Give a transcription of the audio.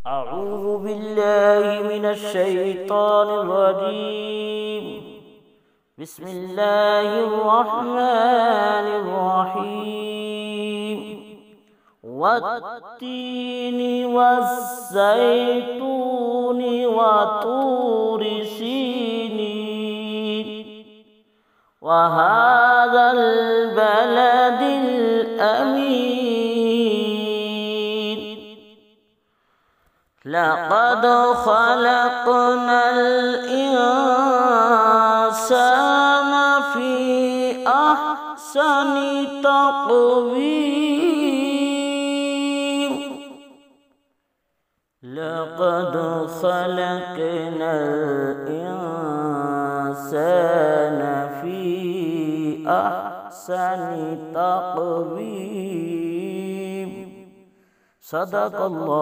أعوذ بالله من الشيطان الرجيم. بسم الله الرحمن الرحيم. والتين والزيتون وطور سينين وهذا البلد الأمين. لقد خلقنا الإنسان في أحسن تقويم. لقد خلقنا الإنسان في أحسن تقويم. صدق الله.